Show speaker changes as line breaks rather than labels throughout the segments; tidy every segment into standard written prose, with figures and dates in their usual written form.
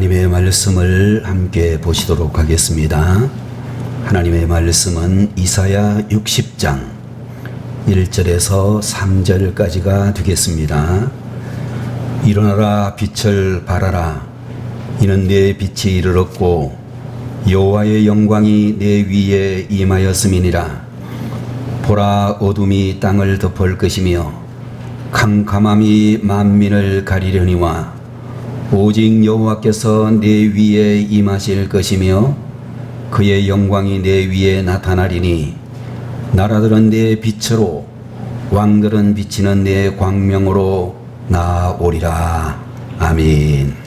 하나님의 말씀을 함께 보시도록 하겠습니다. 하나님의 말씀은 이사야 60장 1절에서 3절까지가 되겠습니다. 일어나라, 빛을 발하라. 이는 내 빛이 이르렀고 여호와의 영광이 내 위에 임하였음이니라. 보라, 어둠이 땅을 덮을 것이며 캄캄함이 만민을 가리려니와 오직 여호와께서 내 위에 임하실 것이며 그의 영광이 내 위에 나타나리니 나라들은 내 빛으로 왕들은 비치는 내 광명으로 나오리라. 아멘.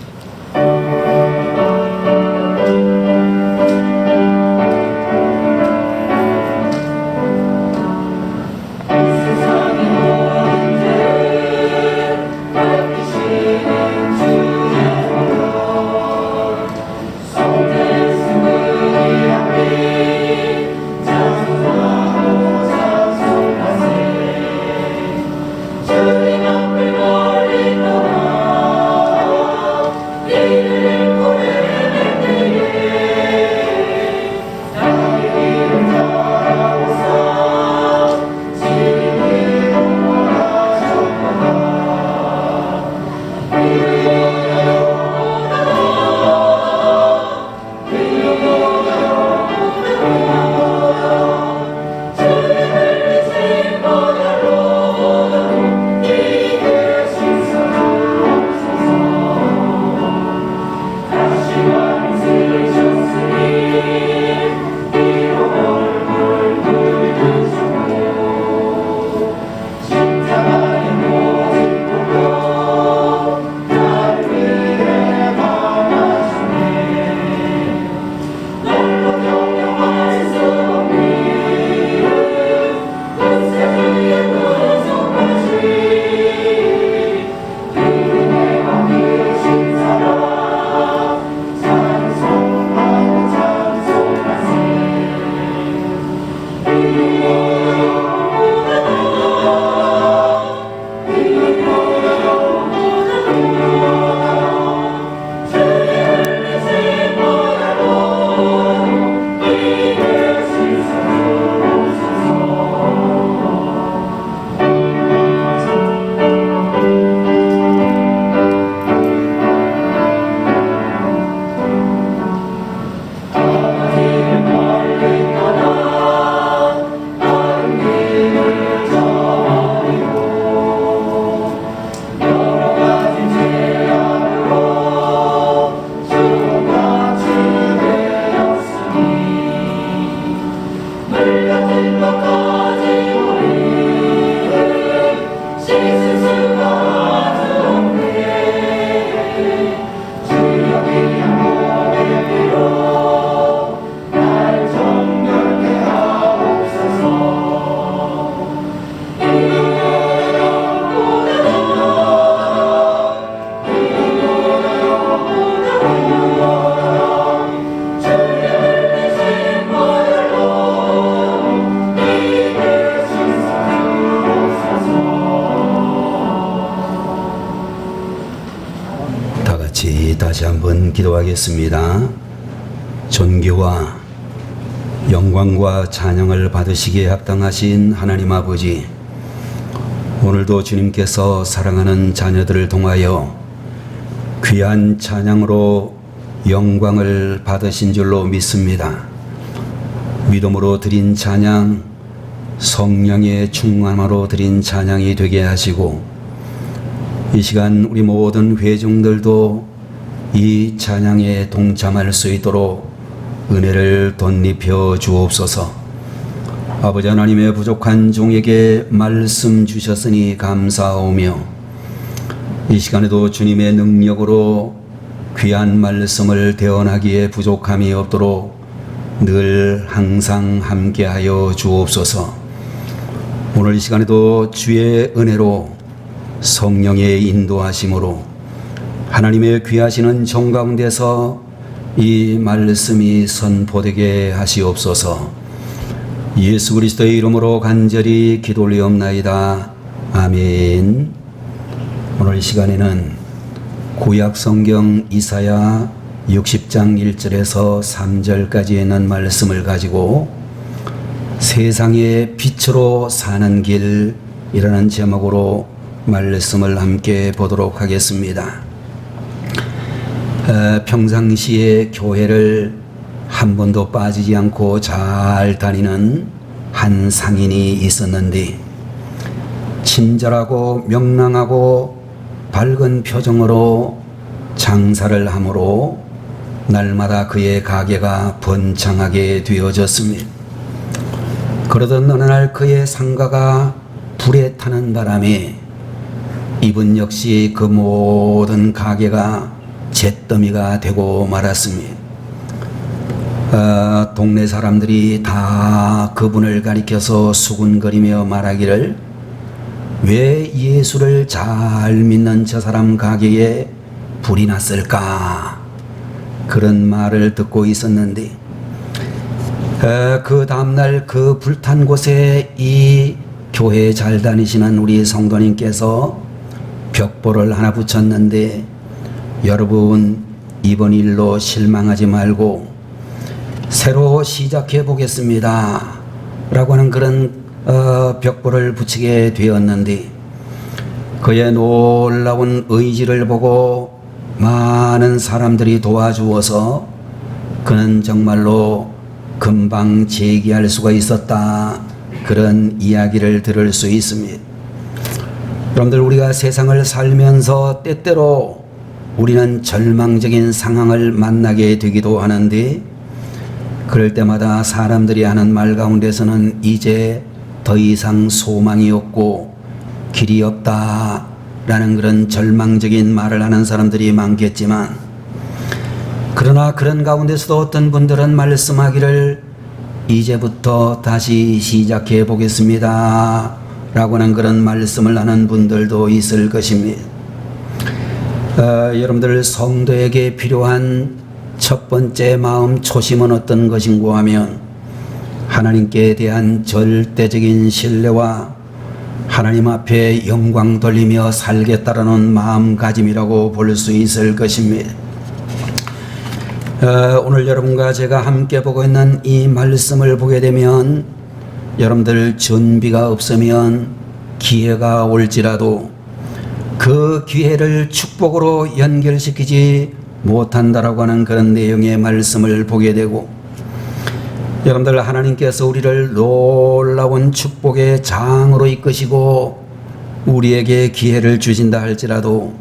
다시 한번 기도하겠습니다. 존귀와 영광과 찬양을 받으시기에 합당하신 하나님 아버지, 오늘도 주님께서 사랑하는 자녀들을 통하여 귀한 찬양으로 영광을 받으신 줄로 믿습니다. 믿음으로 드린 찬양, 성령의 충만함으로 드린 찬양이 되게 하시고, 이 시간 우리 모든 회중들도 이 찬양에 동참할 수 있도록 은혜를 덧입혀 주옵소서. 아버지 하나님의 부족한 종에게 말씀 주셨으니 감사하오며, 이 시간에도 주님의 능력으로 귀한 말씀을 대언하기에 부족함이 없도록 늘 항상 함께하여 주옵소서. 오늘 이 시간에도 주의 은혜로 성령의 인도하심으로 하나님의 귀하시는 정 가운데서 이 말씀이 선포되게 하시옵소서. 예수 그리스도의 이름으로 간절히 기도 올리옵나이다. 아멘. 오늘 이 시간에는 구약 성경 이사야 60장 1절에서 3절까지 있는 말씀을 가지고 세상의 빛으로 사는 길이라는 제목으로 말씀을 함께 보도록 하겠습니다. 평상시에 교회를 한 번도 빠지지 않고 잘 다니는 한 상인이 있었는데 친절하고 명랑하고 밝은 표정으로 장사를 하므로 날마다 그의 가게가 번창하게 되어졌습니다. 그러던 어느 날 그의 상가가 불에 타는 바람에 이분 역시 그 모든 가게가 잿더미가 되고 말았습니다. 동네 사람들이 다 그분을 가리켜서 수군거리며 말하기를, 왜 예수를 잘 믿는 저 사람 가게에 불이 났을까? 그런 말을 듣고 있었는데 그 다음날 그 불탄 곳에 이 교회에 잘 다니시는 우리 성도님께서 벽보를 하나 붙였는데, 여러분 이번 일로 실망하지 말고 새로 시작해 보겠습니다 라고 하는 그런 벽보를 붙이게 되었는데, 그의 놀라운 의지를 보고 많은 사람들이 도와주어서 그는 정말로 금방 재기할 수가 있었다, 그런 이야기를 들을 수 있습니다. 여러분들, 우리가 세상을 살면서 때때로 우리는 절망적인 상황을 만나게 되기도 하는데, 그럴 때마다 사람들이 하는 말 가운데서는 이제 더 이상 소망이 없고 길이 없다 라는 그런 절망적인 말을 하는 사람들이 많겠지만, 그러나 그런 가운데서도 어떤 분들은 말씀하기를, 이제부터 다시 시작해 보겠습니다 라고 하는 그런 말씀을 하는 분들도 있을 것입니다. 여러분들, 성도에게 필요한 첫 번째 마음 초심은 어떤 것인가 하면 하나님께 대한 절대적인 신뢰와 하나님 앞에 영광 돌리며 살겠다라는 마음가짐이라고 볼 수 있을 것입니다. 오늘 여러분과 제가 함께 보고 있는 이 말씀을 보게 되면, 여러분들 준비가 없으면 기회가 올지라도 그 기회를 축복으로 연결시키지 못한다라고 하는 그런 내용의 말씀을 보게 되고, 여러분들, 하나님께서 우리를 놀라운 축복의 장으로 이끄시고 우리에게 기회를 주신다 할지라도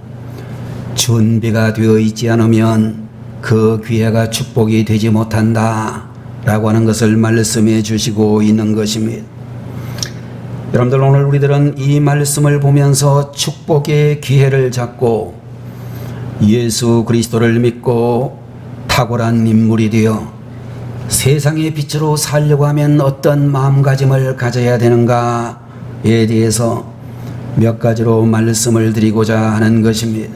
준비가 되어 있지 않으면 그 기회가 축복이 되지 못한다 라고 하는 것을 말씀해 주시고 있는 것입니다. 여러분들, 오늘 우리들은 이 말씀을 보면서 축복의 기회를 잡고 예수 그리스도를 믿고 탁월한 인물이 되어 세상의 빛으로 살려고 하면 어떤 마음가짐을 가져야 되는가에 대해서 몇 가지로 말씀을 드리고자 하는 것입니다.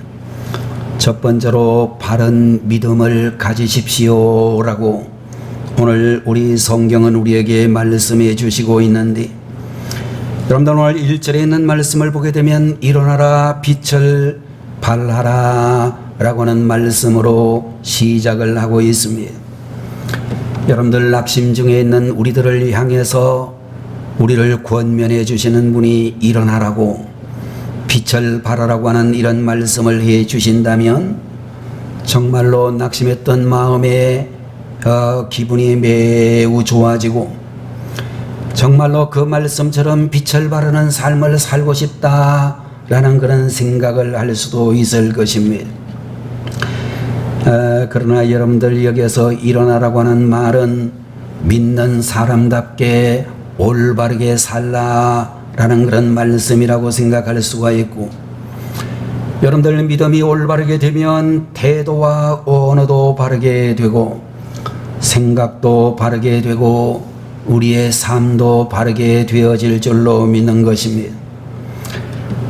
첫 번째로 바른 믿음을 가지십시오 라고 오늘 우리 성경은 우리에게 말씀해 주시고 있는데, 여러분들, 오늘 1절에 있는 말씀을 보게 되면 일어나라 빛을 발하라 라고 하는 말씀으로 시작을 하고 있습니다. 여러분들, 낙심 중에 있는 우리들을 향해서 우리를 권면해 주시는 분이 일어나라고, 빛을 발하라고 하는 이런 말씀을 해 주신다면 정말로 낙심했던 마음에 기분이 매우 좋아지고 정말로 그 말씀처럼 빛을 발하는 삶을 살고 싶다라는 그런 생각을 할 수도 있을 것입니다. 그러나 여러분들, 여기서 일어나라고 하는 말은 믿는 사람답게 올바르게 살라라는 그런 말씀이라고 생각할 수가 있고, 여러분들, 믿음이 올바르게 되면 태도와 언어도 바르게 되고 생각도 바르게 되고 우리의 삶도 바르게 되어질 줄로 믿는 것입니다.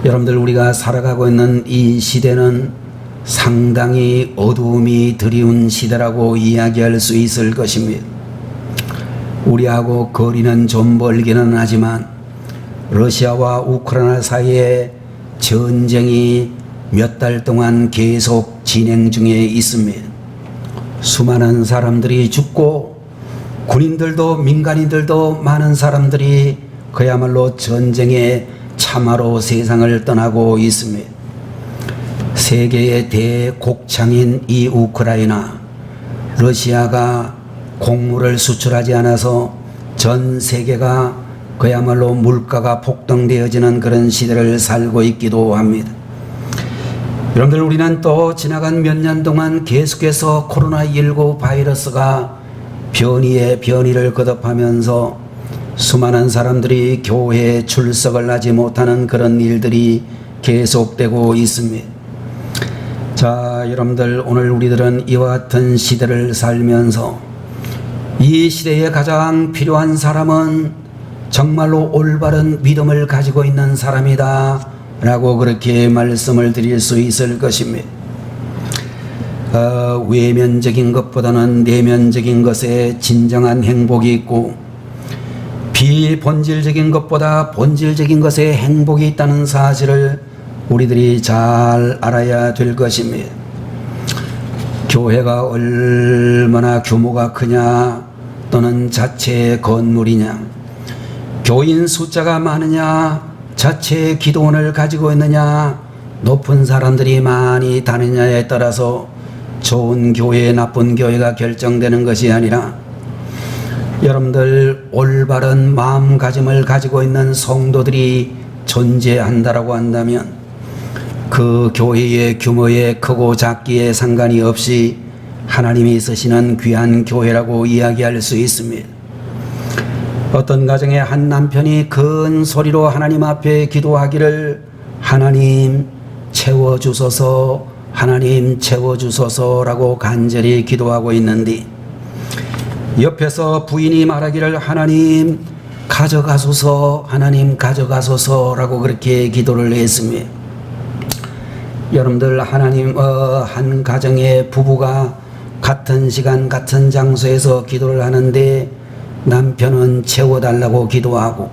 여러분들, 우리가 살아가고 있는 이 시대는 상당히 어두움이 드리운 시대라고 이야기할 수 있을 것입니다. 우리하고 거리는 좀 멀기는 하지만 러시아와 우크라이나 사이에 전쟁이 몇 달 동안 계속 진행 중에 있습니다. 수많은 사람들이 죽고 군인들도 민간인들도 많은 사람들이 그야말로 전쟁의 참화로 세상을 떠나고 있습니다. 세계의 대곡창인 이 우크라이나, 러시아가 곡물을 수출하지 않아서 전 세계가 그야말로 물가가 폭등되어지는 그런 시대를 살고 있기도 합니다. 여러분들, 우리는 또 지나간 몇 년 동안 계속해서 코로나19 바이러스가 변이에 변이를 거듭하면서 수많은 사람들이 교회에 출석을 하지 못하는 그런 일들이 계속되고 있습니다. 자, 여러분들, 오늘 우리들은 이와 같은 시대를 살면서 이 시대에 가장 필요한 사람은 정말로 올바른 믿음을 가지고 있는 사람이다 라고 그렇게 말씀을 드릴 수 있을 것입니다. 외면적인 것보다는 내면적인 것에 진정한 행복이 있고, 비본질적인 것보다 본질적인 것에 행복이 있다는 사실을 우리들이 잘 알아야 될 것입니다. 교회가 얼마나 규모가 크냐, 또는 자체의 건물이냐, 교인 숫자가 많으냐, 자체의 기도원을 가지고 있느냐, 높은 사람들이 많이 다니냐에 따라서 좋은 교회, 나쁜 교회가 결정되는 것이 아니라, 여러분들 올바른 마음가짐을 가지고 있는 성도들이 존재한다라고 한다면 그 교회의 규모에 크고 작기에 상관이 없이 하나님이 쓰시는 귀한 교회라고 이야기할 수 있습니다. 어떤 가정에 한 남편이 큰 소리로 하나님 앞에 기도하기를 하나님 채워주소서, 하나님 채워주소서라고 간절히 기도하고 있는데, 옆에서 부인이 말하기를 하나님 가져가소서, 하나님 가져가소서라고 그렇게 기도를 했습니다. 여러분들, 한 가정의 부부가 같은 시간 같은 장소에서 기도를 하는데 남편은 채워달라고 기도하고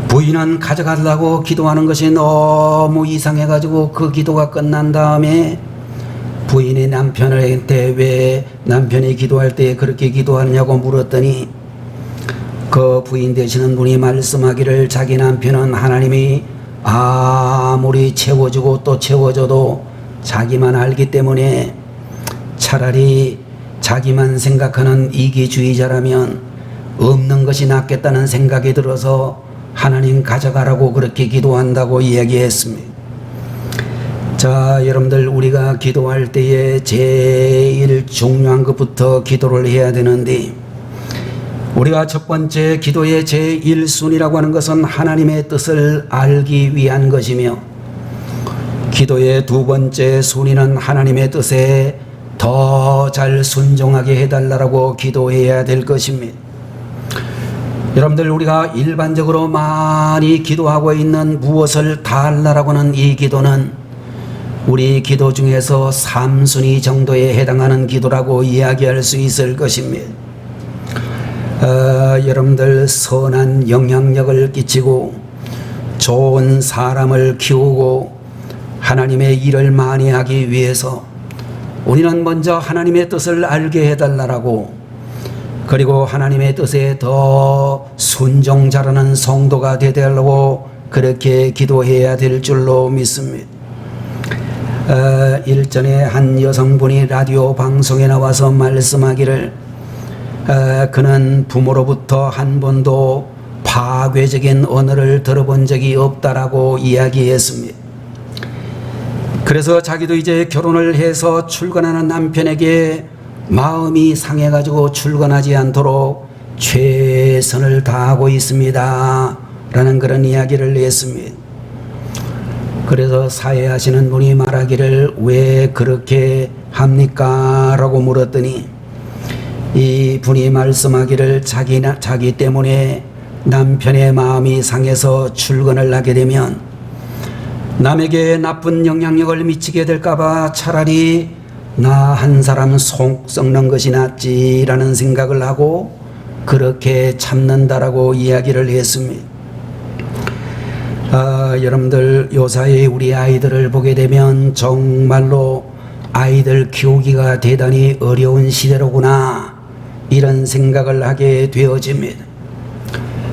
부인은 가져가려고 기도하는 것이 너무 이상해가지고 그 기도가 끝난 다음에 부인이 남편한테 왜 남편이 기도할 때 그렇게 기도하느냐고 물었더니 그 부인 되시는 분이 말씀하기를 자기 남편은 하나님이 아무리 채워주고 또 채워줘도 자기만 알기 때문에 차라리 자기만 생각하는 이기주의자라면 없는 것이 낫겠다는 생각이 들어서 하나님 가져가라고 그렇게 기도한다고 이야기했습니다. 자, 여러분들, 우리가 기도할 때에 제일 중요한 것부터 기도를 해야 되는데, 우리가 첫 번째 기도의 제1순위라고 하는 것은 하나님의 뜻을 알기 위한 것이며, 기도의 두 번째 순위는 하나님의 뜻에 더 잘 순종하게 해달라고 기도해야 될 것입니다. 여러분들, 우리가 일반적으로 많이 기도하고 있는 무엇을 달라라고 하는 이 기도는 우리 기도 중에서 3순위 정도에 해당하는 기도라고 이야기할 수 있을 것입니다. 여러분들, 선한 영향력을 끼치고 좋은 사람을 키우고 하나님의 일을 많이 하기 위해서 우리는 먼저 하나님의 뜻을 알게 해달라고, 그리고 하나님의 뜻에 더 순종 잘하는 성도가 되달라고 그렇게 기도해야 될 줄로 믿습니다. 일전에 한 여성분이 라디오 방송에 나와서 말씀하기를 그는 부모로부터 한 번도 파괴적인 언어를 들어본 적이 없다라고 이야기했습니다. 그래서 자기도 이제 결혼을 해서 출근하는 남편에게 마음이 상해가지고 출근하지 않도록 최선을 다하고 있습니다 라는 그런 이야기를 했습니다. 그래서 사회하시는 분이 말하기를 왜 그렇게 합니까? 라고 물었더니 이 분이 말씀하기를 자기 때문에 남편의 마음이 상해서 출근을 하게 되면 남에게 나쁜 영향력을 미치게 될까봐 차라리 나 한 사람 속 썩는 것이 낫지라는 생각을 하고 그렇게 참는다라고 이야기를 했습니다. 여러분들, 요사이 우리 아이들을 보게 되면 정말로 아이들 키우기가 대단히 어려운 시대로구나, 이런 생각을 하게 되어집니다.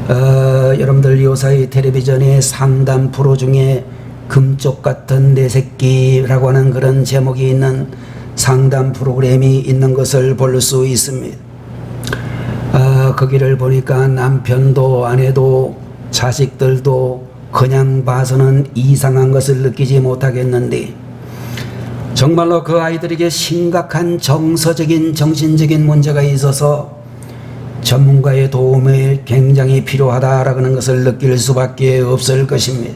여러분들 요사이 텔레비전의 상담 프로 중에 금쪽 같은 내 새끼라고 하는 그런 제목이 있는 상담 프로그램이 있는 것을 볼 수 있습니다. 거기를 보니까 남편도 아내도 자식들도 그냥 봐서는 이상한 것을 느끼지 못하겠는데, 정말로 그 아이들에게 심각한 정서적인 정신적인 문제가 있어서 전문가의 도움이 굉장히 필요하다라는 고하는 것을 느낄 수밖에 없을 것입니다.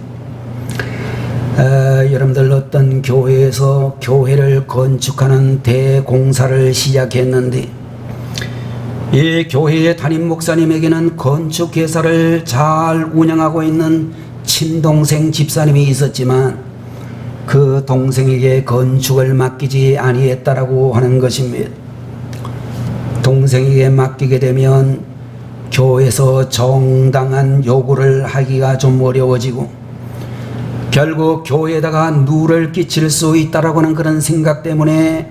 여러분들 어떤 교회에서 교회를 건축하는 대공사를 시작했는데, 이 교회의 담임 목사님에게는 건축회사를 잘 운영하고 있는 친동생 집사님이 있었지만 그 동생에게 건축을 맡기지 아니했다라고 하는 것입니다. 동생에게 맡기게 되면 교회에서 정당한 요구를 하기가 좀 어려워지고 결국 교회에다가 누를 끼칠 수 있다라고 하는 그런 생각 때문에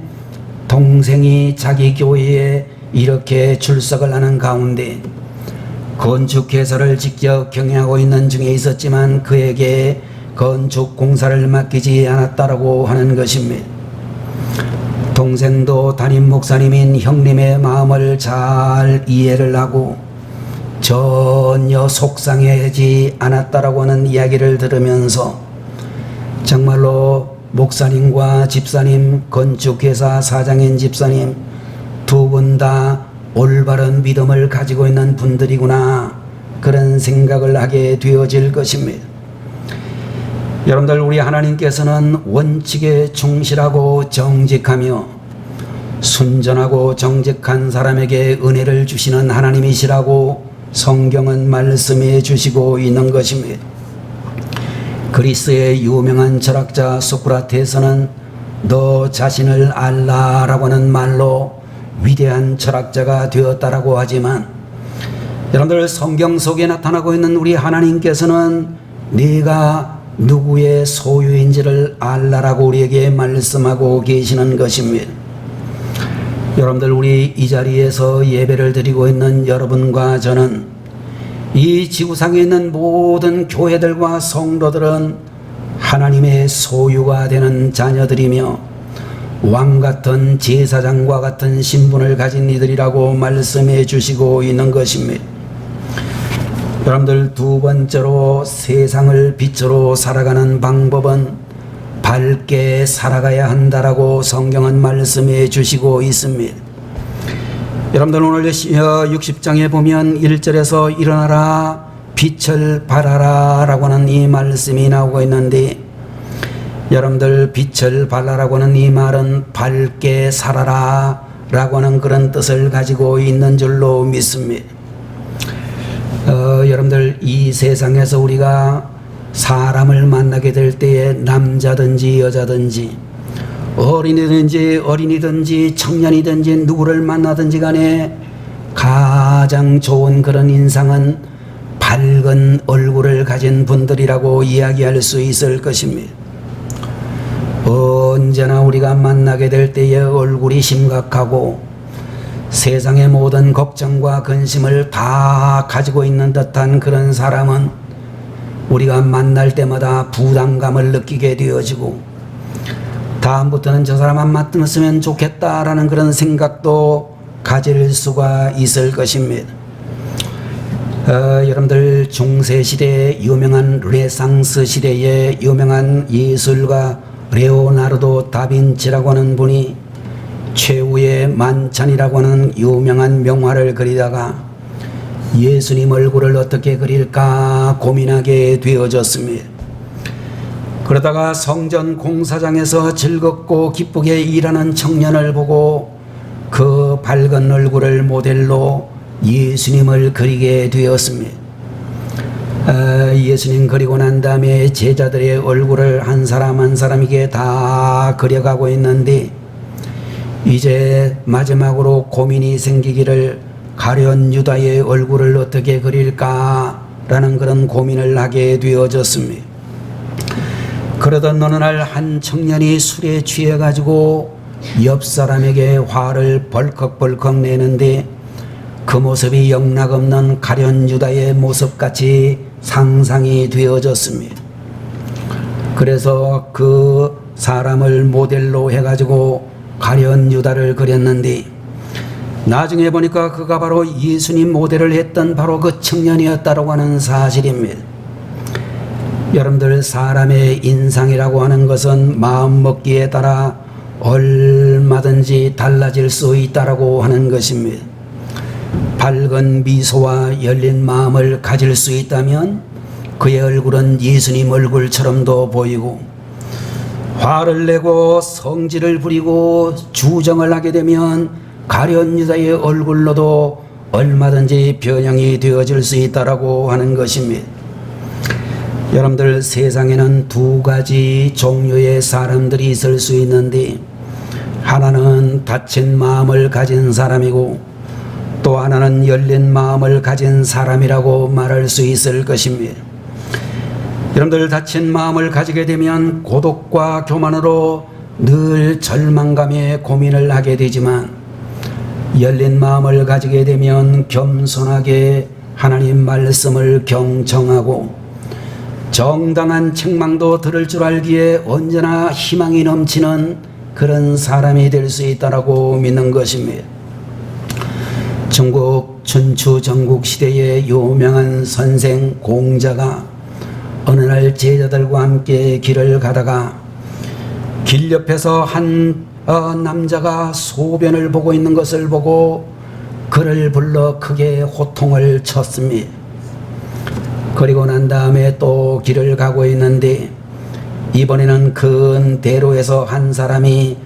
동생이 자기 교회에 이렇게 출석을 하는 가운데 건축회사를 직접 경영하고 있는 중에 있었지만 그에게 건축 공사를 맡기지 않았다라고 하는 것입니다. 동생도 담임 목사님인 형님의 마음을 잘 이해를 하고 전혀 속상해하지 않았다라고 하는 이야기를 들으면서 정말로 목사님과 집사님, 건축회사 사장인 집사님 두 분 다 올바른 믿음을 가지고 있는 분들이구나, 그런 생각을 하게 되어질 것입니다. 여러분들, 우리 하나님께서는 원칙에 충실하고 정직하며 순전하고 정직한 사람에게 은혜를 주시는 하나님이시라고 성경은 말씀해 주시고 있는 것입니다. 그리스의 유명한 철학자 소크라테스는 너 자신을 알라라고 하는 말로 위대한 철학자가 되었다라고 하지만, 여러분들 성경 속에 나타나고 있는 우리 하나님께서는 네가 누구의 소유인지를 알라라고 우리에게 말씀하고 계시는 것입니다. 여러분들, 우리 이 자리에서 예배를 드리고 있는 여러분과 저는 이 지구상에 있는 모든 교회들과 성도들은 하나님의 소유가 되는 자녀들이며 왕같은 제사장과 같은 신분을 가진 이들이라고 말씀해 주시고 있는 것입니다. 여러분들, 두 번째로 세상을 빛으로 살아가는 방법은 밝게 살아가야 한다라고 성경은 말씀해 주시고 있습니다. 여러분들, 오늘 60장에 보면 1절에서 일어나라 빛을 발하라 라고 하는 이 말씀이 나오고 있는데, 여러분들, 빛을 발하라고 하는 이 말은 밝게 살아라 라고 하는 그런 뜻을 가지고 있는 줄로 믿습니다. 여러분들, 이 세상에서 우리가 사람을 만나게 될 때에 남자든지 여자든지 어린이든지 청년이든지 누구를 만나든지 간에 가장 좋은 그런 인상은 밝은 얼굴을 가진 분들이라고 이야기할 수 있을 것입니다. 언제나 우리가 만나게 될 때에 얼굴이 심각하고 세상의 모든 걱정과 근심을 다 가지고 있는 듯한 그런 사람은 우리가 만날 때마다 부담감을 느끼게 되어지고 다음부터는 저 사람 안 만났으면 좋겠다라는 그런 생각도 가질 수가 있을 것입니다. 여러분들, 중세시대의 유명한 르네상스 시대의 유명한 예술가 레오나르도 다빈치라고 하는 분이 최후의 만찬이라고 하는 유명한 명화를 그리다가 예수님 얼굴을 어떻게 그릴까 고민하게 되어졌습니다. 그러다가 성전 공사장에서 즐겁고 기쁘게 일하는 청년을 보고 그 밝은 얼굴을 모델로 예수님을 그리게 되었습니다. 예수님 그리고 난 다음에 제자들의 얼굴을 한 사람 한 사람에게 다 그려가고 있는데, 이제 마지막으로 고민이 생기기를 가룟 유다의 얼굴을 어떻게 그릴까라는 그런 고민을 하게 되어졌습니다. 그러던 어느 날 한 청년이 술에 취해가지고 옆 사람에게 화를 벌컥벌컥 내는데 그 모습이 영락없는 가련 유다의 모습같이 상상이 되어졌습니다. 그래서 그 사람을 모델로 해가지고 가련 유다를 그렸는데 나중에 보니까 그가 바로 예수님 모델을 했던 바로 그 청년이었다고 하는 사실입니다. 여러분들, 사람의 인상이라고 하는 것은 마음먹기에 따라 얼마든지 달라질 수 있다고 하는 것입니다. 밝은 미소와 열린 마음을 가질 수 있다면 그의 얼굴은 예수님 얼굴처럼도 보이고, 화를 내고 성질을 부리고 주정을 하게 되면 가련 유다의 얼굴로도 얼마든지 변형이 되어질 수 있다고 하는 것입니다. 여러분들, 세상에는 두 가지 종류의 사람들이 있을 수 있는데, 하나는 닫힌 마음을 가진 사람이고 또 하나는 열린 마음을 가진 사람이라고 말할 수 있을 것입니다. 여러분들, 닫힌 마음을 가지게 되면 고독과 교만으로 늘 절망감에 고민을 하게 되지만, 열린 마음을 가지게 되면 겸손하게 하나님 말씀을 경청하고 정당한 책망도 들을 줄 알기에 언제나 희망이 넘치는 그런 사람이 될 수 있다고 믿는 것입니다. 중국 춘추 전국 시대의 유명한 선생 공자가 어느 날 제자들과 함께 길을 가다가 길 옆에서 한 남자가 소변을 보고 있는 것을 보고 그를 불러 크게 호통을 쳤습니다. 그리고 난 다음에 또 길을 가고 있는데 이번에는 큰 대로에서 한 사람이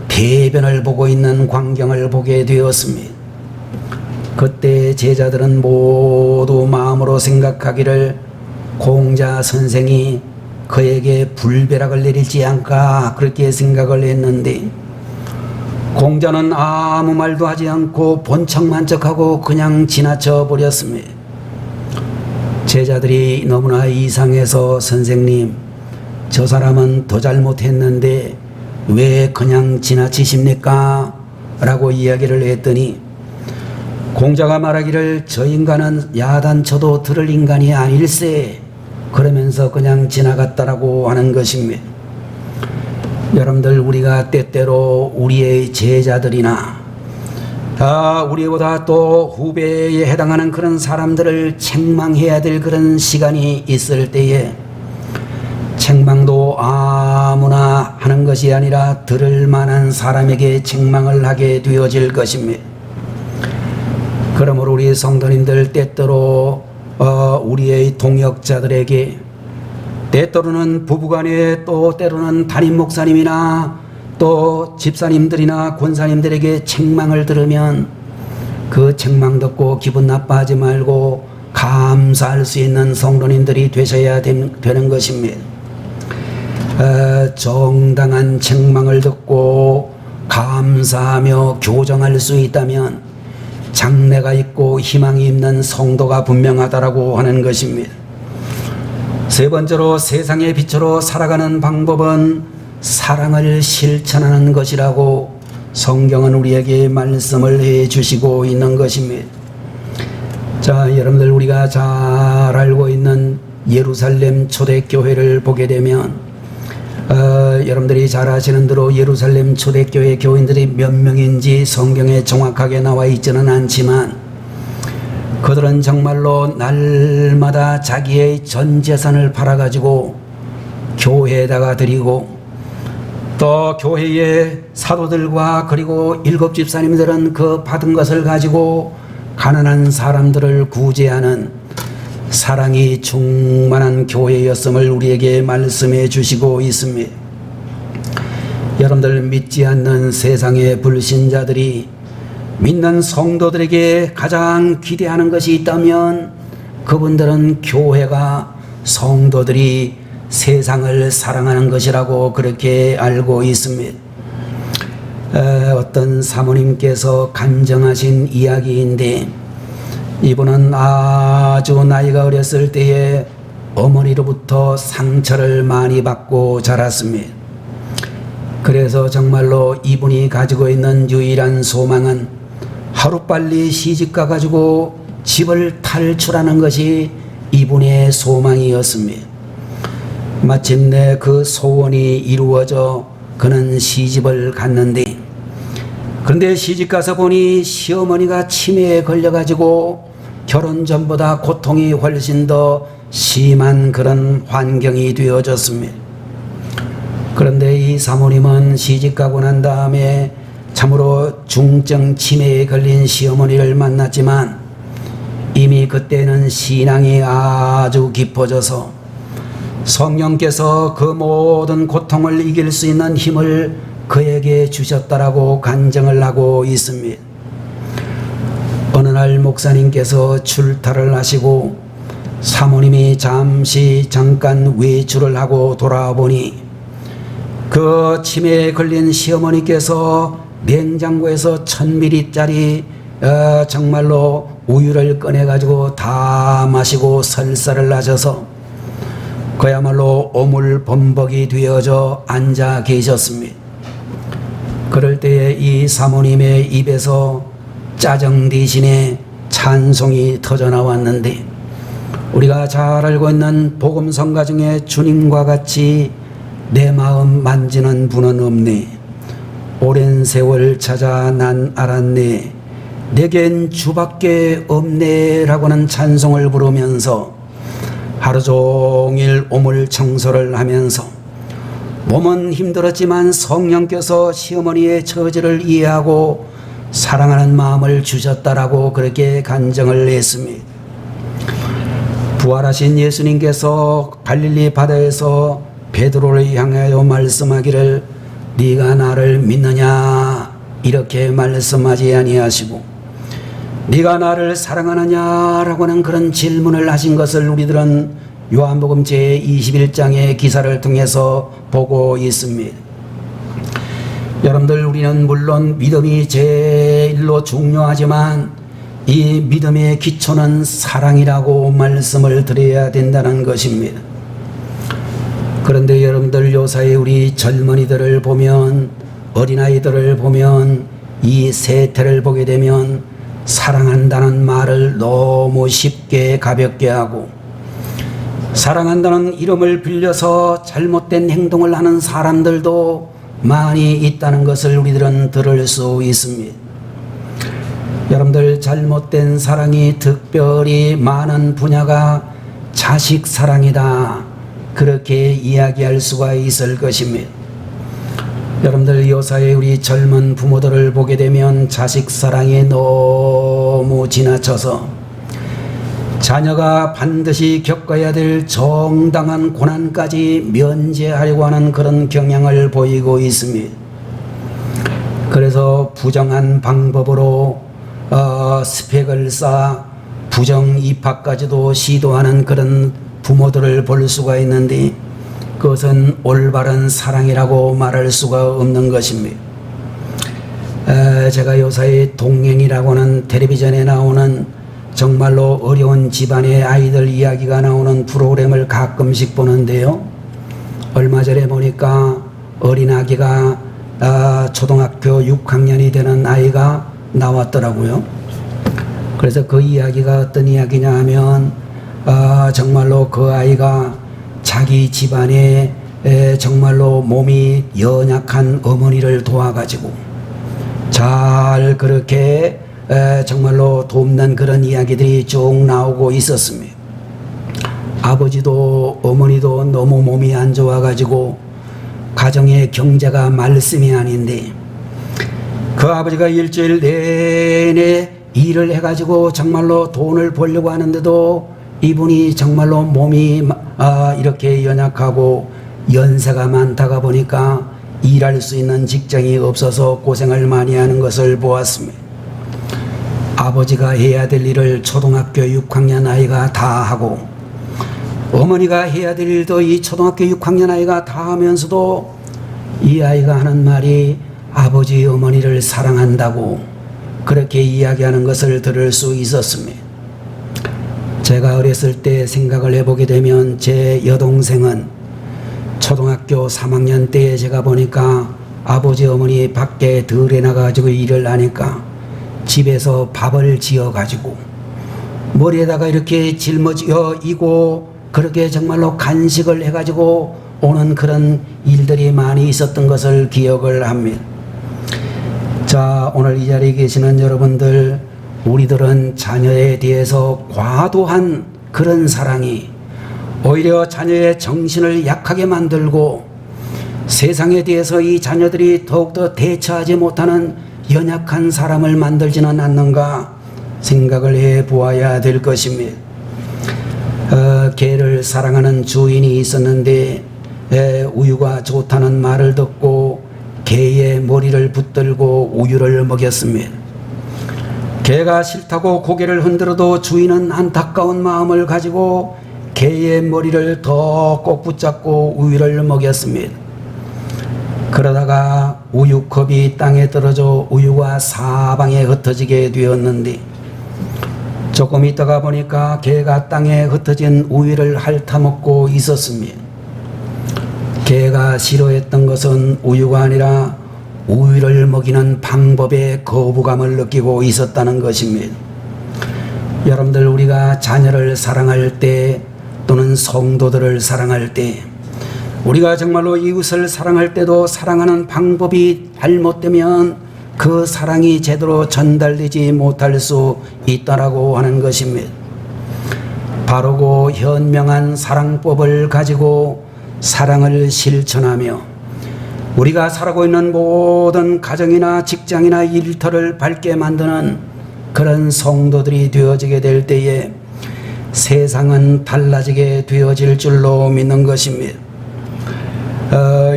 배변을 보고 있는 광경을 보게 되었습니다. 그때 제자들은 모두 마음으로 생각하기를 공자 선생이 그에게 불벼락을 내릴지 않을까 그렇게 생각을 했는데, 공자는 아무 말도 하지 않고 본척만 척하고 그냥 지나쳐 버렸습니다. 제자들이 너무나 이상해서 선생님, 저 사람은 더 잘못했는데 왜 그냥 지나치십니까? 라고 이야기를 했더니 공자가 말하기를 저 인간은 야단쳐도 들을 인간이 아닐세, 그러면서 그냥 지나갔다라고 하는 것입니다. 여러분들, 우리가 때때로 우리의 제자들이나 우리보다 또 후배에 해당하는 그런 사람들을 책망해야 될 그런 시간이 있을 때에 책망도 아무나 하는 것이 아니라 들을 만한 사람에게 책망을 하게 되어질 것입니다. 그러므로 우리 성도님들, 때때로 우리의 동역자들에게, 때때로는 부부간에, 또 때로는 담임 목사님이나 또 집사님들이나 권사님들에게 책망을 들으면 그 책망 듣고 기분 나빠하지 말고 감사할 수 있는 성도님들이 되셔야 되는 것입니다. 정당한 책망을 듣고 감사하며 교정할 수 있다면 장래가 있고 희망이 있는 성도가 분명하다라고 하는 것입니다. 세 번째로, 세상의 빛으로 살아가는 방법은 사랑을 실천하는 것이라고 성경은 우리에게 말씀을 해 주시고 있는 것입니다. 자, 여러분들, 우리가 잘 알고 있는 예루살렘 초대교회를 보게 되면 여러분들이 잘 아시는 대로 예루살렘 초대교회 교인들이 몇 명인지 성경에 정확하게 나와 있지는 않지만 그들은 정말로 날마다 자기의 전 재산을 팔아가지고 교회에다가 드리고, 또 교회의 사도들과 그리고 7 집사님들은 그 받은 것을 가지고 가난한 사람들을 구제하는 사랑이 충만한 교회였음을 우리에게 말씀해 주시고 있습니다. 여러분들, 믿지 않는 세상의 불신자들이 믿는 성도들에게 가장 기대하는 것이 있다면 그분들은 교회가, 성도들이 세상을 사랑하는 것이라고 그렇게 알고 있습니다. 어떤 사모님께서 간증하신 이야기인데, 이분은 아주 나이가 어렸을 때에 어머니로부터 상처를 많이 받고 자랐습니다. 그래서 정말로 이분이 가지고 있는 유일한 소망은 하루빨리 시집가 가지고 집을 탈출하는 것이 이분의 소망이었습니다. 마침내 그 소원이 이루어져 그는 시집을 갔는데, 그런데 시집 가서 보니 시어머니가 치매에 걸려가지고 결혼 전보다 고통이 훨씬 더 심한 그런 환경이 되어졌습니다. 그런데 이 사모님은 시집 가고 난 다음에 참으로 중증 치매에 걸린 시어머니를 만났지만 이미 그때는 신앙이 아주 깊어져서 성령께서 그 모든 고통을 이길 수 있는 힘을 그에게 주셨다라고 간증을 하고 있습니다. 어느 날 목사님께서 출타를 하시고 사모님이 잠깐 외출을 하고 돌아와 보니 그 치매에 걸린 시어머니께서 냉장고에서 1000ml짜리 정말로 우유를 꺼내가지고 다 마시고 설사를 하셔서 그야말로 오물범벅이 되어져 앉아 계셨습니다. 그럴 때에 이 사모님의 입에서 짜증 대신에 찬송이 터져나왔는데, 우리가 잘 알고 있는 복음성가 중에 주님과 같이 내 마음 만지는 분은 없네, 오랜 세월 찾아 난 알았네, 내겐 주밖에 없네 라고는 찬송을 부르면서 하루 종일 오물 청소를 하면서 몸은 힘들었지만 성령께서 시어머니의 처지를 이해하고 사랑하는 마음을 주셨다라고 그렇게 간증을 했습니다. 부활하신 예수님께서 갈릴리 바다에서 베드로를 향하여 말씀하기를 네가 나를 믿느냐 이렇게 말씀하지 아니하시고 네가 나를 사랑하느냐라고 하는 그런 질문을 하신 것을 우리들은 요한복음 제21장의 기사를 통해서 보고 있습니다. 여러분들, 우리는 물론 믿음이 제일로 중요하지만 이 믿음의 기초는 사랑이라고 말씀을 드려야 된다는 것입니다. 그런데 여러분들, 요사이 우리 젊은이들을 보면, 어린아이들을 보면, 이 세태를 보게 되면 사랑한다는 말을 너무 쉽게 가볍게 하고 사랑한다는 이름을 빌려서 잘못된 행동을 하는 사람들도 많이 있다는 것을 우리들은 들을 수 있습니다. 여러분들, 잘못된 사랑이 특별히 많은 분야가 자식 사랑이다, 그렇게 이야기할 수가 있을 것입니다. 여러분들, 요사이 우리 젊은 부모들을 보게 되면 자식 사랑이 너무 지나쳐서 자녀가 반드시 겪어야 될 정당한 고난까지 면제하려고 하는 그런 경향을 보이고 있습니다. 그래서 부정한 방법으로 스펙을 쌓아 부정 입학까지도 시도하는 그런 부모들을 볼 수가 있는데, 그것은 올바른 사랑이라고 말할 수가 없는 것입니다. 제가 요사이 동행이라고 하는 텔레비전에 나오는 정말로 어려운 집안의 아이들 이야기가 나오는 프로그램을 가끔씩 보는데요. 얼마 전에 보니까 어린아기가 초등학교 6학년이 되는 아이가 나왔더라고요. 그래서 그 이야기가 어떤 이야기냐 하면 정말로 그 아이가 자기 집안에 정말로 몸이 연약한 어머니를 도와가지고 잘 그렇게 정말로 돕는 그런 이야기들이 쭉 나오고 있었습니다. 아버지도 어머니도 너무 몸이 안 좋아가지고 가정의 경제가 말씀이 아닌데, 그 아버지가 일주일 내내 일을 해가지고 정말로 돈을 벌려고 하는데도 이분이 정말로 몸이 이렇게 연약하고 연세가 많다가 보니까 일할 수 있는 직장이 없어서 고생을 많이 하는 것을 보았습니다. 아버지가 해야 될 일을 초등학교 6학년 아이가 다 하고, 어머니가 해야 될 일도 이 초등학교 6학년 아이가 다 하면서도 이 아이가 하는 말이 아버지 어머니를 사랑한다고 그렇게 이야기하는 것을 들을 수 있었습니다. 제가 어렸을 때 생각을 해보게 되면 제 여동생은 초등학교 3학년 때에 제가 보니까 아버지 어머니 밖에 들에 나가지고 일을 하니까 집에서 밥을 지어 가지고 머리에다가 이렇게 짊어지어 이고 그렇게 정말로 간식을 해 가지고 오는 그런 일들이 많이 있었던 것을 기억을 합니다. 자, 오늘 이 자리에 계시는 여러분들, 우리들은 자녀에 대해서 과도한 그런 사랑이 오히려 자녀의 정신을 약하게 만들고 세상에 대해서 이 자녀들이 더욱더 대처하지 못하는 연약한 사람을 만들지는 않는가 생각을 해 보아야 될 것입니다. 개를 사랑하는 주인이 있었는데 우유가 좋다는 말을 듣고 개의 머리를 붙들고 우유를 먹였습니다. 개가 싫다고 고개를 흔들어도 주인은 안타까운 마음을 가지고 개의 머리를 더 꼭 붙잡고 우유를 먹였습니다. 그러다가 우유컵이 땅에 떨어져 우유가 사방에 흩어지게 되었는데 조금 있다가 보니까 개가 땅에 흩어진 우유를 핥아먹고 있었습니다. 개가 싫어했던 것은 우유가 아니라 우유를 먹이는 방법에 거부감을 느끼고 있었다는 것입니다. 여러분들, 우리가 자녀를 사랑할 때 또는 성도들을 사랑할 때 우리가 정말로 이웃을 사랑할 때도 사랑하는 방법이 잘못되면 그 사랑이 제대로 전달되지 못할 수 있다라고 하는 것입니다. 바르고 현명한 사랑법을 가지고 사랑을 실천하며 우리가 살아가고 있는 모든 가정이나 직장이나 일터를 밝게 만드는 그런 성도들이 되어지게 될 때에 세상은 달라지게 되어질 줄로 믿는 것입니다.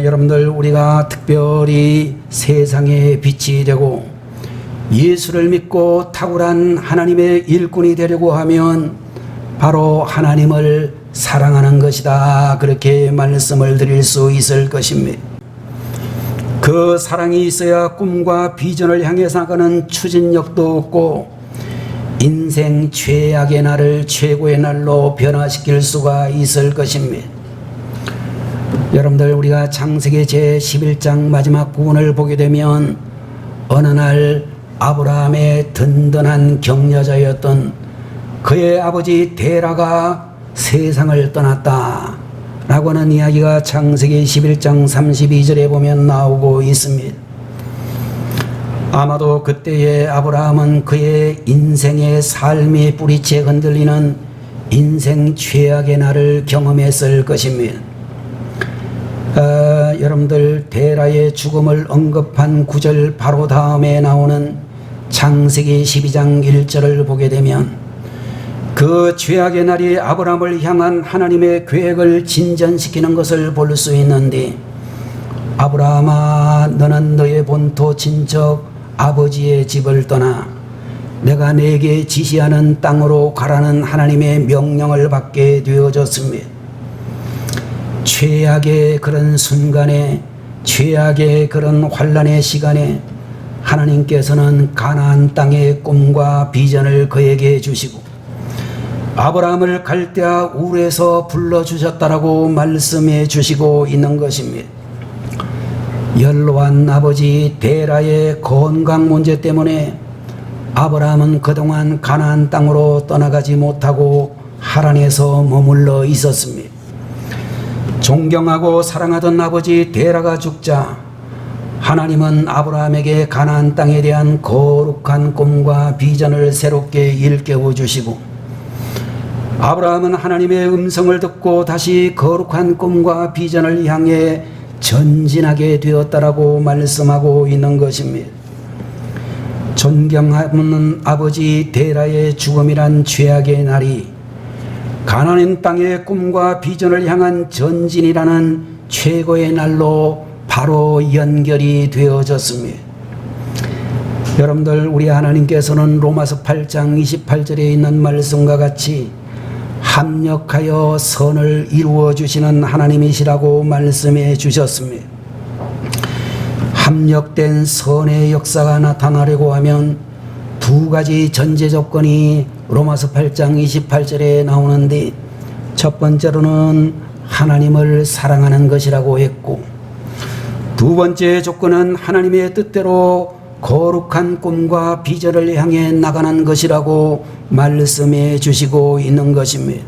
여러분들, 우리가 특별히 세상의 빛이 되고 예수를 믿고 탁월한 하나님의 일꾼이 되려고 하면 바로 하나님을 사랑하는 것이다, 그렇게 말씀을 드릴 수 있을 것입니다. 그 사랑이 있어야 꿈과 비전을 향해서 나가는 추진력도 없고 인생 최악의 날을 최고의 날로 변화시킬 수가 있을 것입니다. 여러분들, 우리가 창세기 제11장 마지막 부분을 보게 되면 어느 날 아브라함의 든든한 격려자였던 그의 아버지 데라가 세상을 떠났다 라고 하는 이야기가 창세기 11장 32절에 보면 나오고 있습니다. 아마도 그때의 아브라함은 그의 인생의 삶이 뿌리채 흔들리는 인생 최악의 날을 경험했을 것입니다. 여러분들, 데라의 죽음을 언급한 구절 바로 다음에 나오는 창세기 12장 1절을 보게 되면 그 죄악의 날이 아브라함을 향한 하나님의 계획을 진전시키는 것을 볼 수 있는데, 아브라함아, 너는 너의 본토 친척 아버지의 집을 떠나 내가 내게 지시하는 땅으로 가라는 하나님의 명령을 받게 되어졌습니다. 최악의 그런 순간에, 최악의 그런 환난의 시간에 하나님께서는 가나안 땅의 꿈과 비전을 그에게 주시고 아브라함을 갈대아 울에서 불러주셨다라고 말씀해 주시고 있는 것입니다. 연로한 아버지 데라의 건강 문제 때문에 아브라함은 그동안 가나안 땅으로 떠나가지 못하고 하란에서 머물러 있었습니다. 존경하고 사랑하던 아버지 데라가 죽자 하나님은 아브라함에게 가나안 땅에 대한 거룩한 꿈과 비전을 새롭게 일깨워 주시고 아브라함은 하나님의 음성을 듣고 다시 거룩한 꿈과 비전을 향해 전진하게 되었다라고 말씀하고 있는 것입니다. 존경하는 아버지 데라의 죽음이란 죄악의 날이 가나안 땅의 꿈과 비전을 향한 전진이라는 최고의 날로 바로 연결이 되어졌습니다. 여러분들, 우리 하나님께서는 로마서 8장 28절에 있는 말씀과 같이 합력하여 선을 이루어 주시는 하나님이시라고 말씀해 주셨습니다. 합력된 선의 역사가 나타나려고 하면 두 가지 전제 조건이 로마서 8장 28절에 나오는데, 첫 번째로는 하나님을 사랑하는 것이라고 했고, 두 번째 조건은 하나님의 뜻대로 거룩한 꿈과 비전을 향해 나가는 것이라고 말씀해 주시고 있는 것입니다.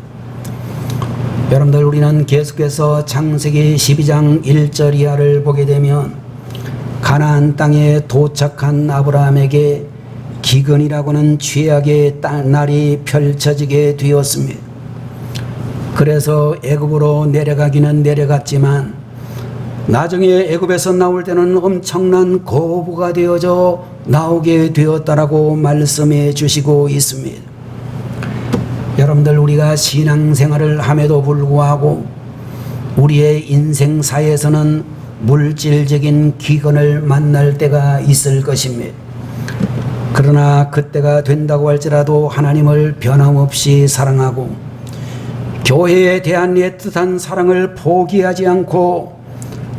여러분들, 우리는 계속해서 창세기 12장 1절 이하를 보게 되면 가나안 땅에 도착한 아브라함에게 기근이라고는 죄악의 날이 펼쳐지게 되었습니다. 그래서 애굽으로 내려가기는 내려갔지만 나중에 애굽에서 나올 때는 엄청난 거부가 되어져 나오게 되었다라고 말씀해 주시고 있습니다. 여러분들, 우리가 신앙생활을 함에도 불구하고 우리의 인생사에서는 물질적인 기근을 만날 때가 있을 것입니다. 그러나 그때가 된다고 할지라도 하나님을 변함없이 사랑하고 교회에 대한 애틋한 사랑을 포기하지 않고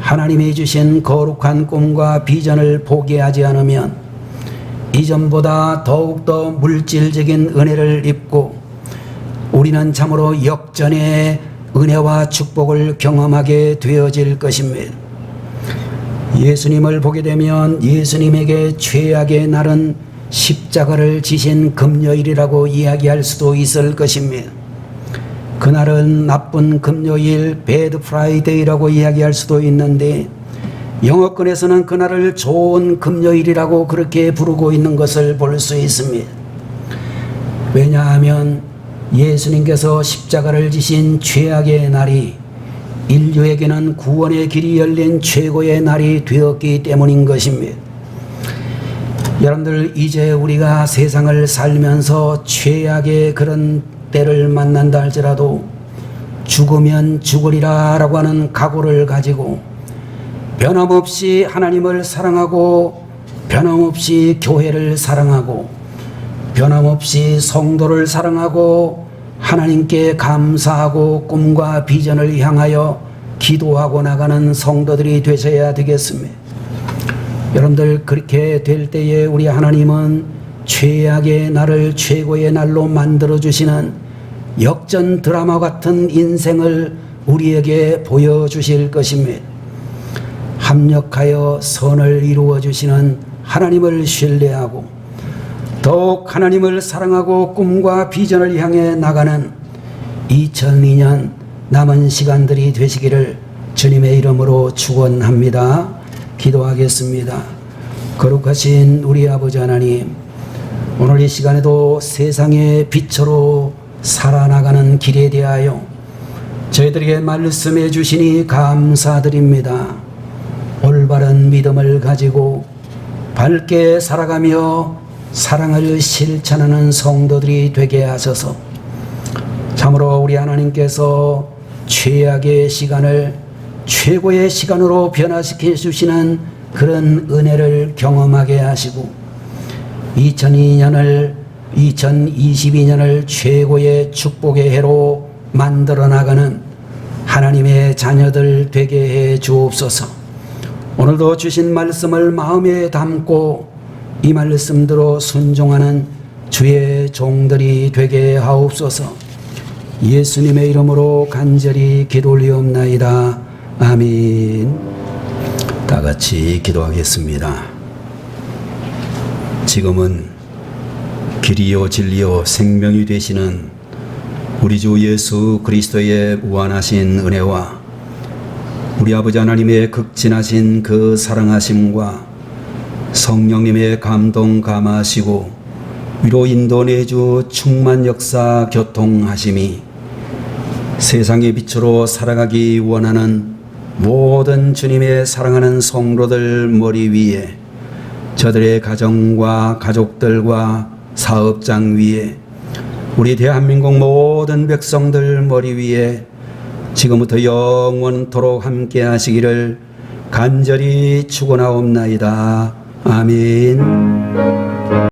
하나님이 주신 거룩한 꿈과 비전을 포기하지 않으면 이전보다 더욱더 물질적인 은혜를 입고 우리는 참으로 역전의 은혜와 축복을 경험하게 되어질 것입니다. 예수님을 보게 되면 예수님에게 죄악의 날은 십자가를 지신 금요일이라고 이야기할 수도 있을 것입니다. 그날은 나쁜 금요일, 배드 프라이데이라고 이야기할 수도 있는데 영어권에서는 그날을 좋은 금요일이라고 그렇게 부르고 있는 것을 볼 수 있습니다. 왜냐하면 예수님께서 십자가를 지신 죄악의 날이 인류에게는 구원의 길이 열린 최고의 날이 되었기 때문인 것입니다. 여러분들, 이제 우리가 세상을 살면서 죄악의 그런 때를 만난다 할지라도 죽으면 죽으리라 라고 하는 각오를 가지고 변함없이 하나님을 사랑하고 변함없이 교회를 사랑하고 변함없이 성도를 사랑하고 하나님께 감사하고 꿈과 비전을 향하여 기도하고 나가는 성도들이 되셔야 되겠습니다. 여러분들, 그렇게 될 때에 우리 하나님은 최악의 날을 최고의 날로 만들어주시는 역전 드라마 같은 인생을 우리에게 보여주실 것입니다. 합력하여 선을 이루어주시는 하나님을 신뢰하고 더욱 하나님을 사랑하고 꿈과 비전을 향해 나가는 2002년 남은 시간들이 되시기를 주님의 이름으로 축원합니다. 기도하겠습니다. 거룩하신 우리 아버지 하나님, 오늘 이 시간에도 세상의 빛으로 살아나가는 길에 대하여 저희들에게 말씀해 주시니 감사드립니다. 올바른 믿음을 가지고 밝게 살아가며 사랑을 실천하는 성도들이 되게 하셔서 참으로 우리 하나님께서 최악의 시간을 최고의 시간으로 변화시켜 주시는 그런 은혜를 경험하게 하시고 2022년을 최고의 축복의 해로 만들어 나가는 하나님의 자녀들 되게 해 주옵소서. 오늘도 주신 말씀을 마음에 담고 이 말씀대로 순종하는 주의 종들이 되게 하옵소서. 예수님의 이름으로 간절히 기도 올리옵나이다. 아멘. 다 같이 기도하겠습니다. 지금은 길이요 진리요 생명이 되시는 우리 주 예수 그리스도의 무한하신 은혜와 우리 아버지 하나님의 극진하신 그 사랑하심과 성령님의 감동 감화하시고 위로 인도 내주 충만 역사 교통하심이 세상의 빛으로 살아가기 원하는 모든 주님의 사랑하는 성도들 머리 위에, 저들의 가정과 가족들과 사업장 위에, 우리 대한민국 모든 백성들 머리 위에 지금부터 영원토록 함께 하시기를 간절히 축원하옵나이다. 아멘.